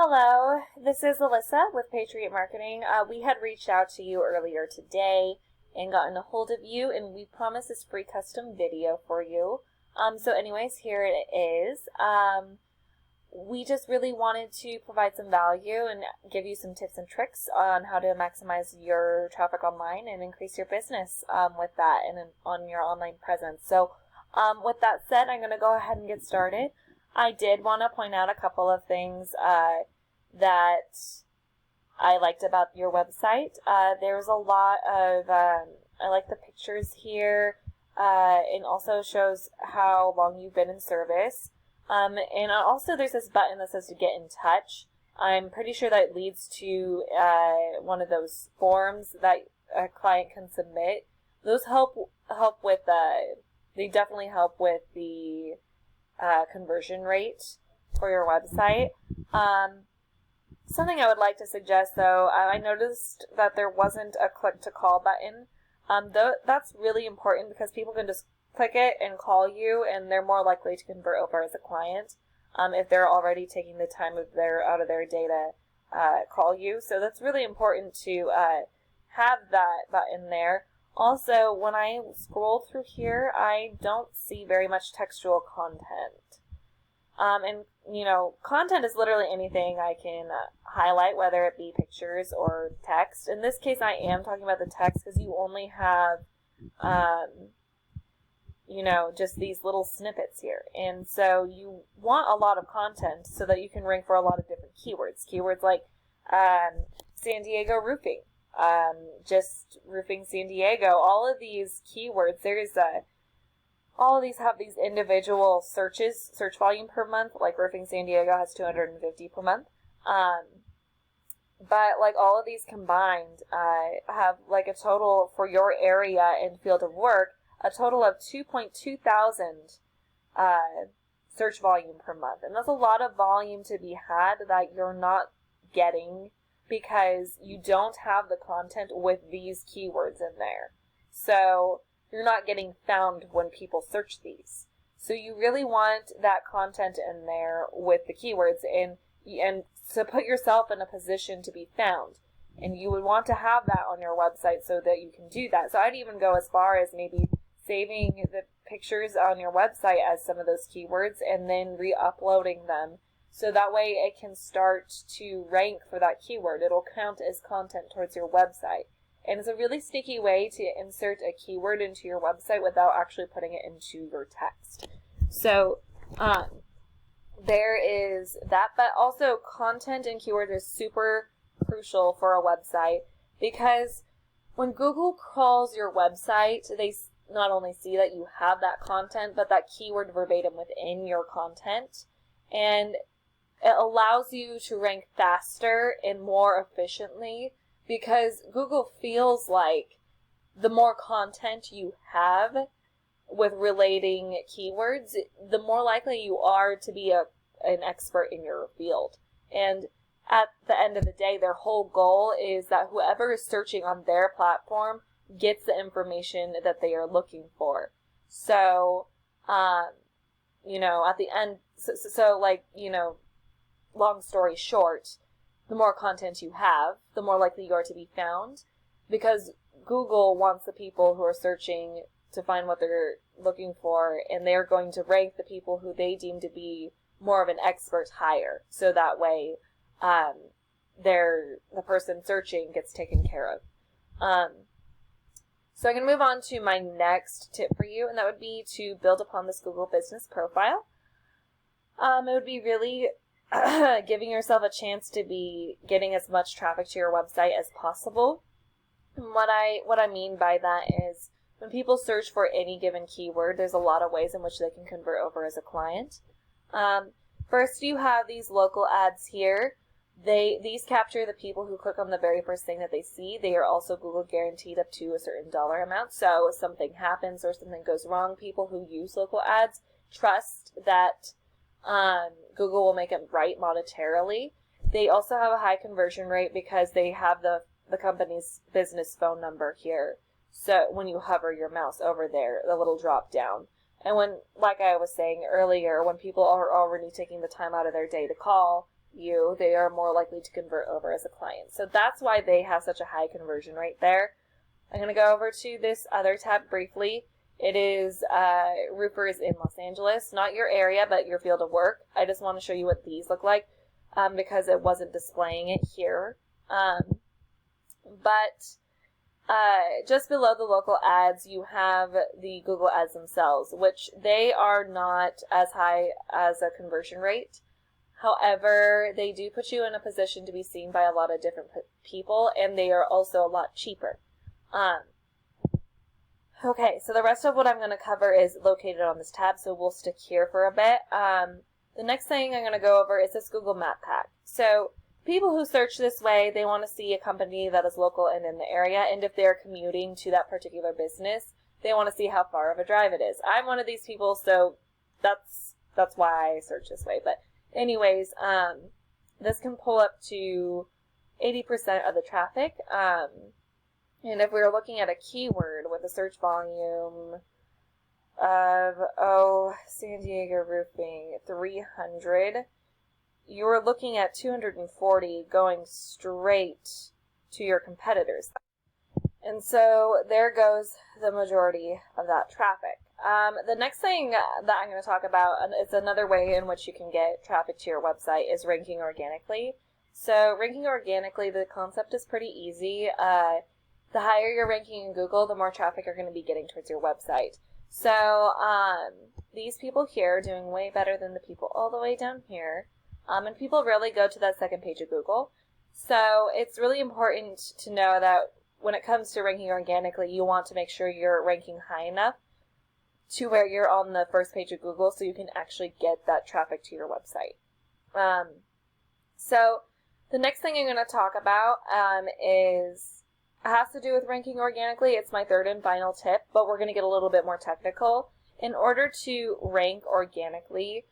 Hello, this is Alyssa with Patriot Marketing. We had reached out to you earlier today and gotten a hold of you, and we promised this free custom video for you. So anyways, here it is. We just really wanted to provide some value and give you some tips and tricks on how to maximize your traffic online and increase your business with that and on your online presence. So with that said, I'm going to go ahead and get started. I did want to point out a couple of things that I liked about your website. There's a lot of, I like the pictures here, and also shows how long you've been in service. And also there's this button that says to get in touch. I'm pretty sure that leads to one of those forms that a client can submit. Those help with, they definitely help with the conversion rate for your website. Something I would like to suggest, though, I noticed that there wasn't a click to call button. That's really important because people can just click it and call you, and they're more likely to convert over as a client if they're already taking the time out of their day to call you. So that's really important to have that button there. Also, when I scroll through here, I don't see very much textual content. And, you know, content is literally anything I can highlight, whether it be pictures or text. In this case, I am talking about the text because you only have, you know, just these little snippets here. And so you want a lot of content so that you can rank for a lot of different keywords. Keywords like San Diego roofing. Just roofing San Diego, all of these keywords, all of these have these individual search volume per month, like roofing San Diego has 250 per month. But like all of these combined, have like a total for your area and field of work, a total of 2.2 thousand, search volume per month. And that's a lot of volume to be had that you're not getting because you don't have the content with these keywords in there. So you're not getting found when people search these. So you really want that content in there with the keywords and to put yourself in a position to be found. And you would want to have that on your website so that you can do that. So I'd even go as far as maybe saving the pictures on your website as some of those keywords and then re-uploading them. So that way it can start to rank for that keyword. It'll count as content towards your website. And it's a really sneaky way to insert a keyword into your website without actually putting it into your text. So there is that, but also content and keywords are super crucial for a website because when Google crawls your website, they not only see that you have that content, but that keyword verbatim within your content. And it allows you to rank faster and more efficiently because Google feels like the more content you have with relating keywords, the more likely you are to be an expert in your field. And at the end of the day, their whole goal is that whoever is searching on their platform gets the information that they are looking for. So, you know, at the end, so like, you know, long story short, the more content you have, the more likely you are to be found because Google wants the people who are searching to find what they're looking for, and they're going to rank the people who they deem to be more of an expert higher. So that way, the person searching gets taken care of. So I'm going to move on to my next tip for you, and that would be to build upon this Google business profile. It would be really giving yourself a chance to be getting as much traffic to your website as possible. And what I mean by that is when people search for any given keyword, there's a lot of ways in which they can convert over as a client. First, you have these local ads here. These capture the people who click on the very first thing that they see. They are also Google guaranteed up to a certain dollar amount. So if something happens or something goes wrong, people who use local ads trust that Google will make it right monetarily. They also have a high conversion rate because they have the company's business phone number here. So when you hover your mouse over there, the little drop down. And when, like I was saying earlier, when people are already taking the time out of their day to call, you, they are more likely to convert over as a client. So that's why they have such a high conversion rate there. I'm going to go over to this other tab briefly. It is roofers in Los Angeles, not your area, but your field of work. I just want to show you what these look like because it wasn't displaying it here. But just below the local ads, you have the Google ads themselves, which they are not as high as a conversion rate. However, they do put you in a position to be seen by a lot of different people, and they are also a lot cheaper. Okay, so the rest of what I'm going to cover is located on this tab, so we'll stick here for a bit. The next thing I'm going to go over is this Google Map Pack. So people who search this way, they want to see a company that is local and in the area, and if they're commuting to that particular business, they want to see how far of a drive it is. I'm one of these people, so that's why I search this way. But anyways, this can pull up to 80% of the traffic. And if we were looking at a keyword with a search volume of, San Diego Roofing 300, you were looking at 240 going straight to your competitors. And so there goes the majority of that traffic. The next thing that I'm going to talk about, and it's another way in which you can get traffic to your website, is ranking organically. So ranking organically, the concept is pretty easy. The higher you're ranking in Google, the more traffic you're going to be getting towards your website. So these people here are doing way better than the people all the way down here. And people really go to that second page of Google. So it's really important to know that when it comes to ranking organically, you want to make sure you're ranking high enough to where you're on the first page of Google so you can actually get that traffic to your website. So the next thing I'm going to talk about has to do with ranking organically. It's my third and final tip, but we're going to get a little bit more technical. In order to rank organically,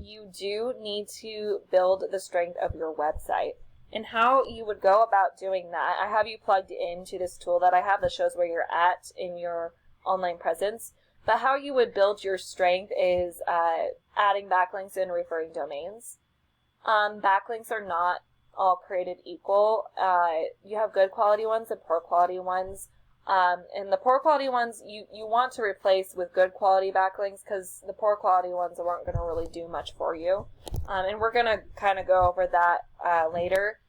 you do need to build the strength of your website. And how you would go about doing that, I have you plugged into this tool that I have that shows where you're at in your online presence. But how you would build your strength is adding backlinks and referring domains. Backlinks are not all created equal. You have good quality ones and poor quality ones. And the poor quality ones you want to replace with good quality backlinks because the poor quality ones aren't going to really do much for you. And we're going to kind of go over that later.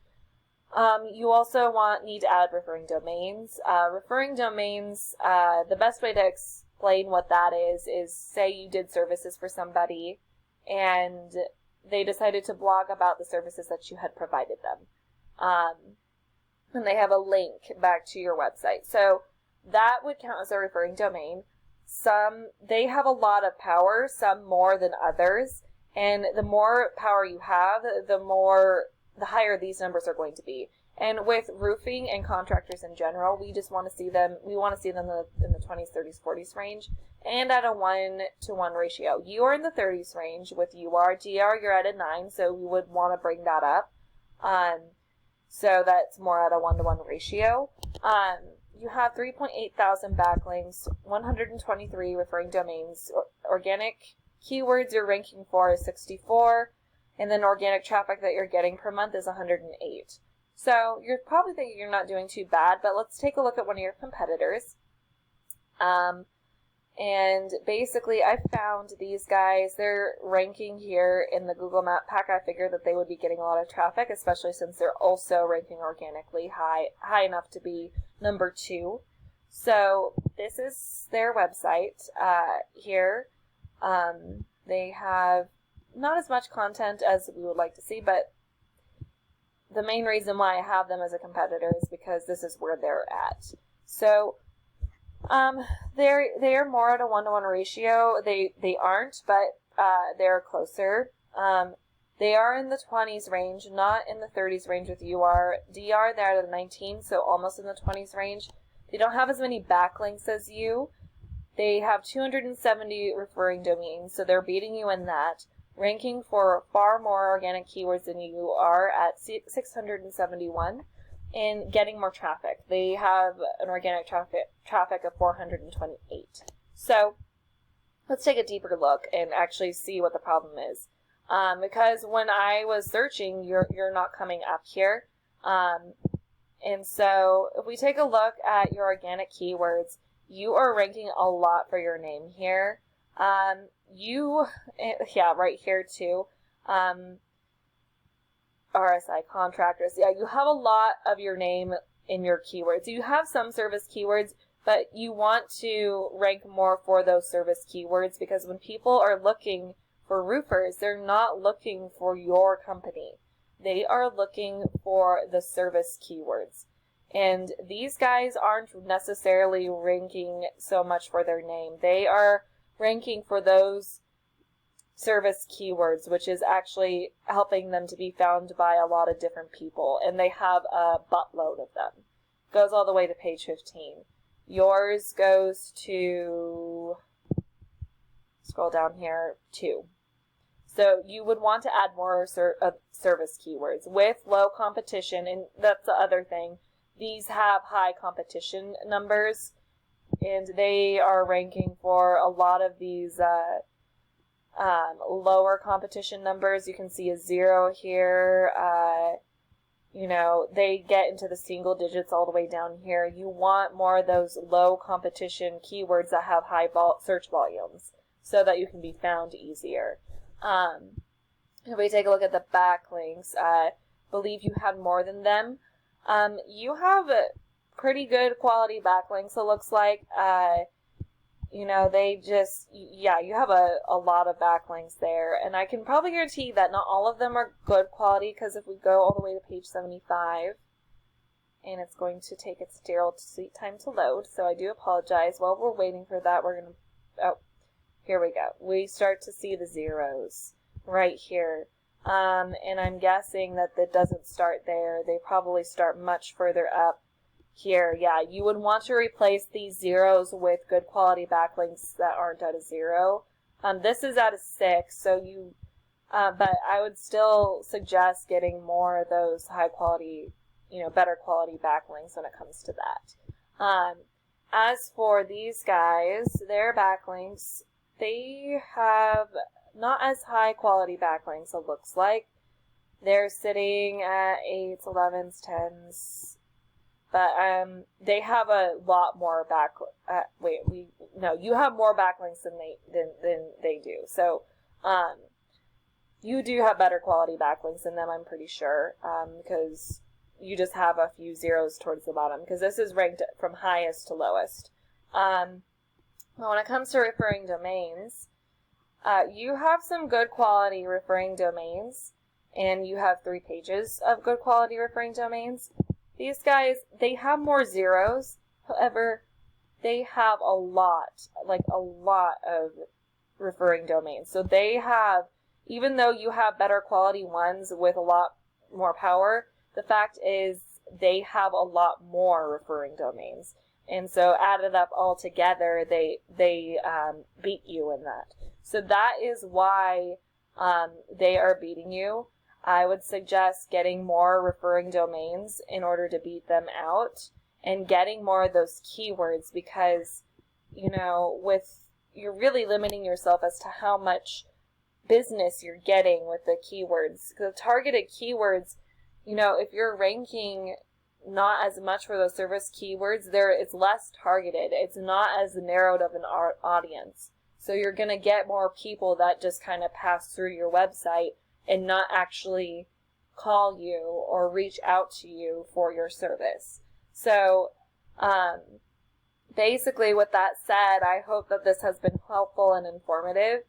You also need to add referring domains. Referring domains, the best way to explain what that is say you did services for somebody and they decided to blog about the services that you had provided them. And they have a link back to your website. So that would count as a referring domain. They have a lot of power, some more than others. And the more power you have, the higher these numbers are going to be. And with roofing and contractors in general, we want to see them in the 20s, 30s, 40s range and at a 1-to-1 ratio. You are in the 30s range with DR, you're at a 9, so we would want to bring that up. So that's more at a 1-to-1 ratio. You have 3.8 thousand backlinks, 123 referring domains. Organic keywords you're ranking for is 64, and then organic traffic that you're getting per month is 108. So you're probably thinking you're not doing too bad, but let's take a look at one of your competitors. And basically I found these guys, they're ranking here in the Google Map Pack. I figured that they would be getting a lot of traffic, especially since they're also ranking organically high enough to be number 2. So this is their website here. They have not as much content as we would like to see, but the main reason why I have them as a competitor is because this is where they're at. So they're more at a 1-to-1 ratio. They aren't, but they're closer. They are in the 20s range, not in the 30s range with UR. DR, they're at a 19, so almost in the 20s range. They don't have as many backlinks as you. They have 270 referring domains, so they're beating you in that. Ranking for far more organic keywords than you are at 671 and getting more traffic. They have an organic traffic of 428. So let's take a deeper look and actually see what the problem is. Because when I was searching, you're not coming up here. And so if we take a look at your organic keywords, you are ranking a lot for your name here. Right here too. RSI contractors. Yeah, you have a lot of your name in your keywords. You have some service keywords, but you want to rank more for those service keywords, because when people are looking for roofers, they're not looking for your company. They are looking for the service keywords. And these guys aren't necessarily ranking so much for their name. They are ranking for those service keywords, which is actually helping them to be found by a lot of different people. And they have a buttload of them. Goes all the way to page 15. Yours goes to, scroll down here, 2. So you would want to add more service keywords with low competition, and that's the other thing. These have high competition numbers, and they are ranking for a lot of these lower competition numbers. You can see a 0 here. They get into the single digits all the way down here. You want more of those low competition keywords that have high search volumes so that you can be found easier. If we take a look at the backlinks, believe you had more than them. You have pretty good quality backlinks, it looks like. You have a lot of backlinks there, and I can probably guarantee that not all of them are good quality, because if we go all the way to page 75, and it's going to take its dear old sweet time to load, so I do apologize. While we're waiting for that, here we go. We start to see the zeros right here. And I'm guessing that it doesn't start there. They probably start much further up here. Yeah, you would want to replace these zeros with good quality backlinks that aren't at a 0. This is at a 6, so but I would still suggest getting more of those high quality, better quality backlinks when it comes to that. As for these guys, their backlinks, they have not as high quality backlinks, it looks like. They're sitting at 8s, 11s, 10s, but they have a lot more you have more backlinks than they do. So you do have better quality backlinks than them, I'm pretty sure, because you just have a few zeros towards the bottom, because this is ranked from highest to lowest. When it comes to referring domains, you have some good quality referring domains, and you have 3 pages of good quality referring domains. These guys, they have more zeros. However, they have a lot of referring domains. So they have, even though you have better quality ones with a lot more power, the fact is they have a lot more referring domains. And so added up all together, they beat you in that. So that is why they are beating you. I would suggest getting more referring domains in order to beat them out, and getting more of those keywords, because, you're really limiting yourself as to how much business you're getting with the keywords. The targeted keywords, if you're ranking not as much for those service keywords, it's less targeted. It's not as narrowed of an audience. So you're going to get more people that just kind of pass through your website and not actually call you or reach out to you for your service. So basically, with that said, I hope that this has been helpful and informative.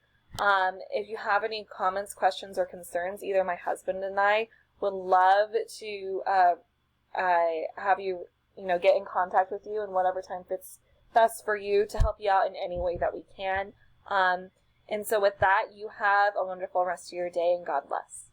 If you have any comments, questions, or concerns, either my husband and I would love to have you, get in contact with you in whatever time fits best for you to help you out in any way that we can. And so with that, you have a wonderful rest of your day, and God bless.